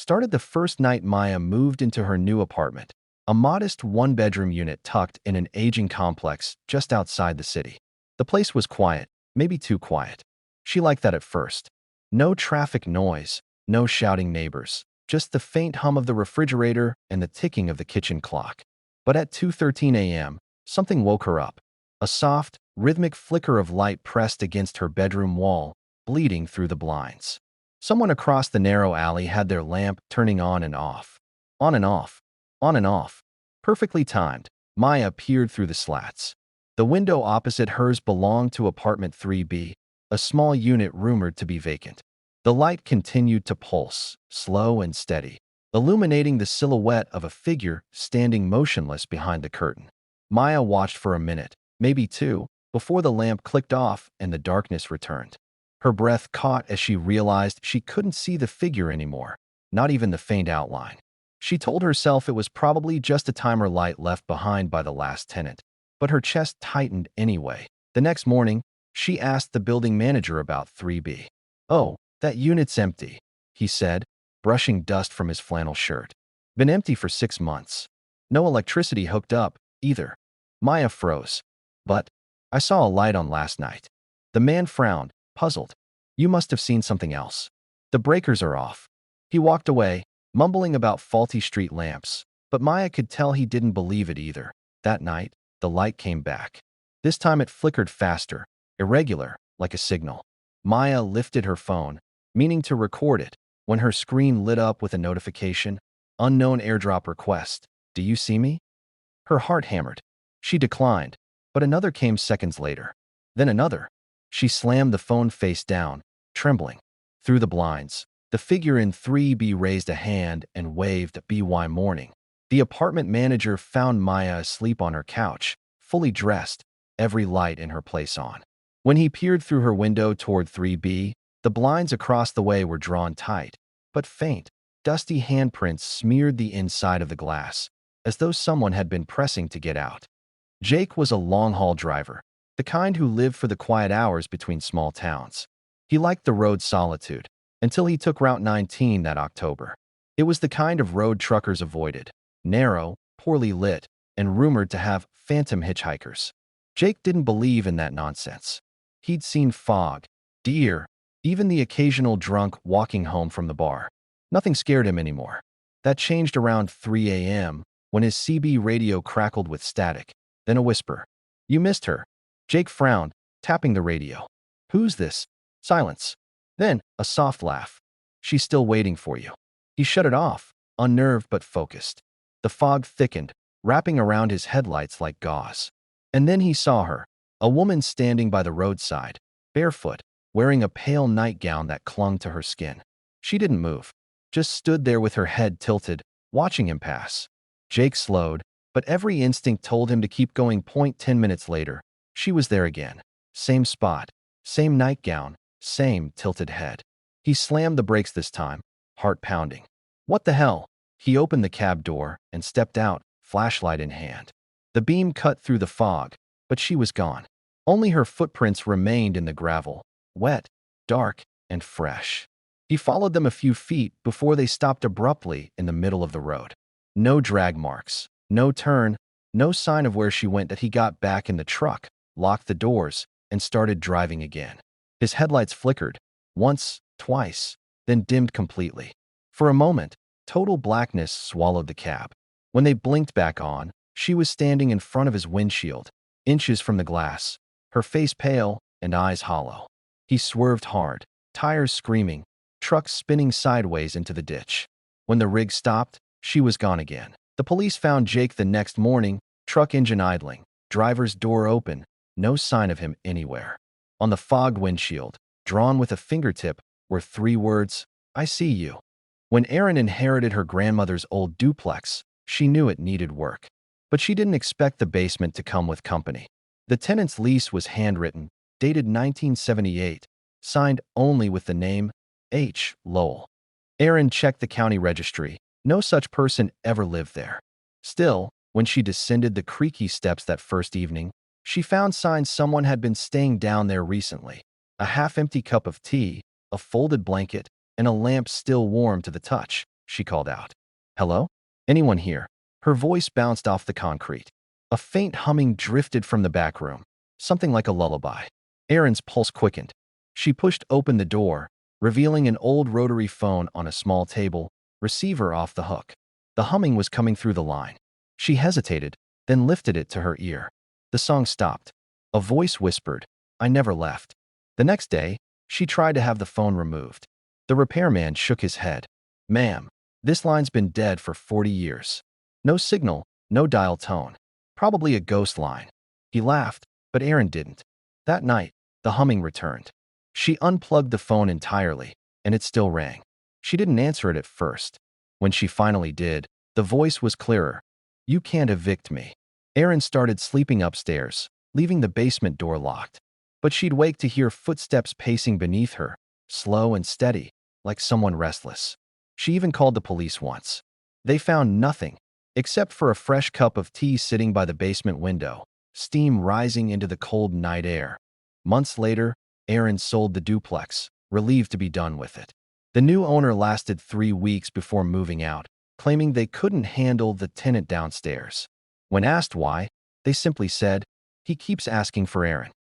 started the first night Maya moved into her new apartment, a modest one-bedroom unit tucked in an aging complex just outside the city. The place was quiet, maybe too quiet. She liked that at first. No traffic noise, no shouting neighbors, just the faint hum of the refrigerator and the ticking of the kitchen clock. But at 2:13 a.m., something woke her up. A soft, rhythmic flicker of light pressed against her bedroom wall, bleeding through the blinds. Someone across the narrow alley had their lamp turning on and off. On and off. On and off. Perfectly timed, Maya peered through the slats. The window opposite hers belonged to apartment 3B, a small unit rumored to be vacant. The light continued to pulse, slow and steady, illuminating the silhouette of a figure standing motionless behind the curtain. Maya watched for a minute, maybe two, before the lamp clicked off and the darkness returned. Her breath caught as she realized she couldn't see the figure anymore, not even the faint outline. She told herself it was probably just a timer light left behind by the last tenant, but her chest tightened anyway. The next morning, she asked the building manager about 3B. "Oh, that unit's empty," he said, brushing dust from his flannel shirt. "Been empty for 6 months. No electricity hooked up, either." Maya froze. "But I saw a light on last night." The man frowned, puzzled. "You must have seen something else. The breakers are off." He walked away, mumbling about faulty street lamps, but Maya could tell he didn't believe it either. That night, the light came back. This time it flickered faster, irregular, like a signal. Maya lifted her phone, meaning to record it, when her screen lit up with a notification. "Unknown airdrop request. Do you see me?" Her heart hammered. She declined, but another came seconds later. Then another. She slammed the phone face down, trembling. Through the blinds, the figure in 3B raised a hand and waved "BY morning." The apartment manager found Maya asleep on her couch, fully dressed, every light in her place on. When he peered through her window toward 3B, the blinds across the way were drawn tight, but faint, dusty handprints smeared the inside of the glass, as though someone had been pressing to get out. Jake was a long-haul driver, the kind who lived for the quiet hours between small towns. He liked the road solitude, until he took Route 19 that October. It was the kind of road truckers avoided, narrow, poorly lit, and rumored to have phantom hitchhikers. Jake didn't believe in that nonsense. He'd seen fog, deer, even the occasional drunk walking home from the bar. Nothing scared him anymore. That changed around 3 a.m., when his CB radio crackled with static, then a whisper. "You missed her." Jake frowned, tapping the radio. "Who's this?" Silence. Then a soft laugh. "She's still waiting for you." He shut it off, unnerved but focused. The fog thickened, wrapping around his headlights like gauze. And then he saw her, a woman standing by the roadside, barefoot, wearing a pale nightgown that clung to her skin. She didn't move, just stood there with her head tilted, watching him pass. Jake slowed, but every instinct told him to keep going. 10 minutes later, she was there again. Same spot, same nightgown, same tilted head. He slammed the brakes this time, heart pounding. What the hell? He opened the cab door and stepped out, flashlight in hand. The beam cut through the fog, but she was gone. Only her footprints remained in the gravel, wet, dark, and fresh. He followed them a few feet before they stopped abruptly in the middle of the road. No drag marks, no turn, no sign of where she went. That he got back in the truck, locked the doors, and started driving again. His headlights flickered, once, twice, then dimmed completely. For a moment, total blackness swallowed the cab. When they blinked back on, she was standing in front of his windshield, inches from the glass, her face pale and eyes hollow. He swerved hard, tires screaming, truck spinning sideways into the ditch. When the rig stopped, she was gone again. The police found Jake the next morning, truck engine idling, driver's door open, no sign of him anywhere. On the fogged windshield, drawn with a fingertip, were 3 words, "I see you." When Erin inherited her grandmother's old duplex, she knew it needed work. But she didn't expect the basement to come with company. The tenant's lease was handwritten, dated 1978, signed only with the name H. Lowell. Erin checked the county registry. No such person ever lived there. Still, when she descended the creaky steps that first evening, she found signs someone had been staying down there recently. A half-empty cup of tea, a folded blanket, and a lamp still warm to the touch. she called out. Hello? Anyone here? Her voice bounced off the concrete. A faint humming drifted from the back room, something like a lullaby. Erin's pulse quickened. She pushed open the door, revealing an old rotary phone on a small table, receiver off the hook. The humming was coming through the line. She hesitated, then lifted it to her ear. The song stopped. A voice whispered, I never left. The next day, she tried to have the phone removed. The repairman shook his head. Ma'am, this line's been dead for 40 years. No signal, no dial tone. Probably a ghost line. He laughed, but Erin didn't. That night, the humming returned. She unplugged the phone entirely, and it still rang. She didn't answer it at first. When she finally did, the voice was clearer. You can't evict me. Erin started sleeping upstairs, leaving the basement door locked. But she'd wake to hear footsteps pacing beneath her, slow and steady, like someone restless. She even called the police once. They found nothing, except for a fresh cup of tea sitting by the basement window, steam rising into the cold night air. Months later, Erin sold the duplex, relieved to be done with it. The new owner lasted 3 weeks before moving out, claiming they couldn't handle the tenant downstairs. When asked why, they simply said, he keeps asking for Erin.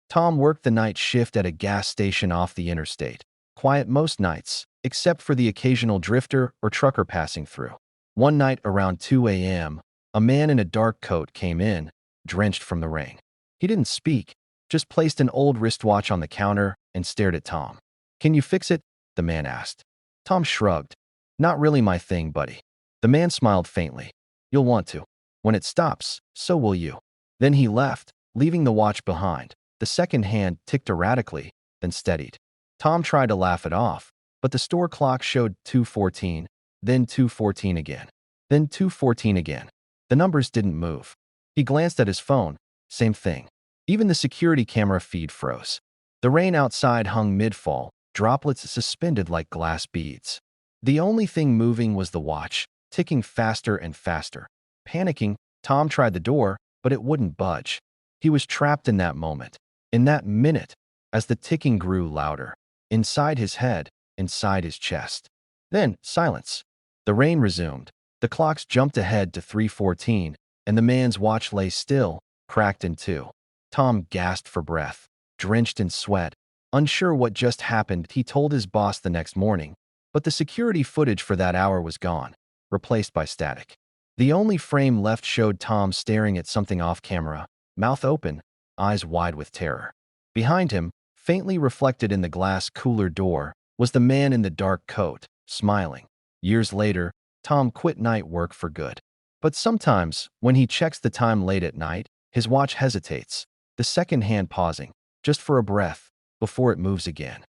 Tom worked the night shift at a gas station off the interstate, quiet most nights, except for the occasional drifter or trucker passing through. One night around 2 a.m., a man in a dark coat came in, drenched from the rain. He didn't speak, just placed an old wristwatch on the counter and stared at Tom. Can you fix it? The man asked. Tom shrugged. Not really my thing, buddy. The man smiled faintly. You'll want to. When it stops, so will you. Then he left, leaving the watch behind. The second hand ticked erratically, then steadied. Tom tried to laugh it off, but the store clock showed 2:14, then 2:14 again, then 2:14 again. The numbers didn't move. He glanced at his phone. Same thing. Even the security camera feed froze. The rain outside hung mid-fall, droplets suspended like glass beads. The only thing moving was the watch, ticking faster and faster. Panicking, Tom tried the door, but it wouldn't budge. He was trapped in that moment, in that minute, as the ticking grew louder, inside his head, inside his chest. Then, silence. The rain resumed. The clocks jumped ahead to 3:14, and the man's watch lay still, cracked in two. Tom gasped for breath, drenched in sweat. Unsure what just happened, he told his boss the next morning, but the security footage for that hour was gone, replaced by static. The only frame left showed Tom staring at something off camera, mouth open, eyes wide with terror. Behind him, faintly reflected in the glass cooler door, was the man in the dark coat, smiling. Years later, Tom quit night work for good. But sometimes, when he checks the time late at night, his watch hesitates, the second hand pausing, just for a breath, before it moves again.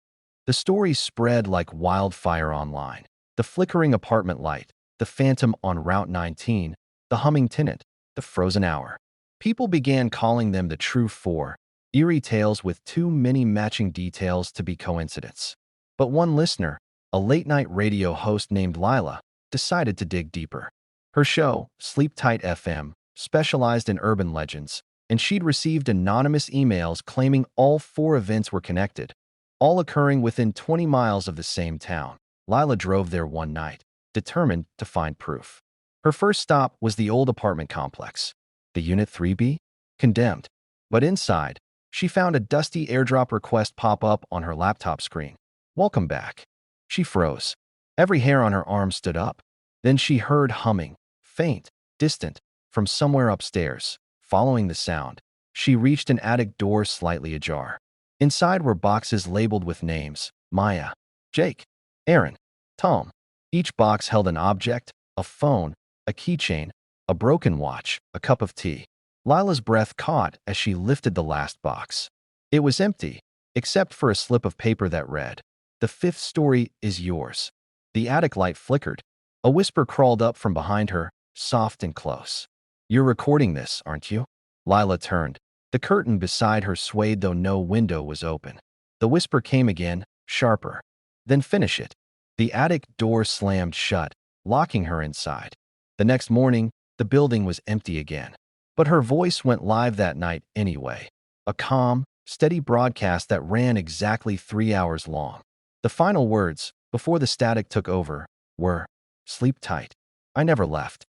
The story spread like wildfire online. The flickering apartment light, the phantom on Route 19, the humming tenant, the frozen hour. People began calling them the true four, eerie tales with too many matching details to be coincidence. But one listener, a late-night radio host named Lila, decided to dig deeper. Her show, Sleep Tight FM, specialized in urban legends, and she'd received anonymous emails claiming all 4 events were connected, all occurring within 20 miles of the same town. Lila drove there one night, determined to find proof. Her first stop was the old apartment complex, the Unit 3B, condemned. But inside, she found a dusty airdrop request pop up on her laptop screen. Welcome back. She froze. Every hair on her arm stood up. Then she heard humming, faint, distant, from somewhere upstairs. Following the sound, she reached an attic door slightly ajar. Inside were boxes labeled with names: Maya, Jake, Erin, Tom. Each box held an object: a phone, a keychain, a broken watch, a cup of tea. Lila's breath caught as she lifted the last box. It was empty, except for a slip of paper that read, "The 5th story is yours." The attic light flickered. A whisper crawled up from behind her, soft and close. "You're recording this, aren't you?" Lila turned. The curtain beside her swayed though no window was open. The whisper came again, sharper. "Then finish it." The attic door slammed shut, locking her inside. The next morning, the building was empty again. But her voice went live that night anyway. A calm, steady broadcast that ran exactly 3 hours long. The final words, before the static took over, were, Sleep tight. I never left.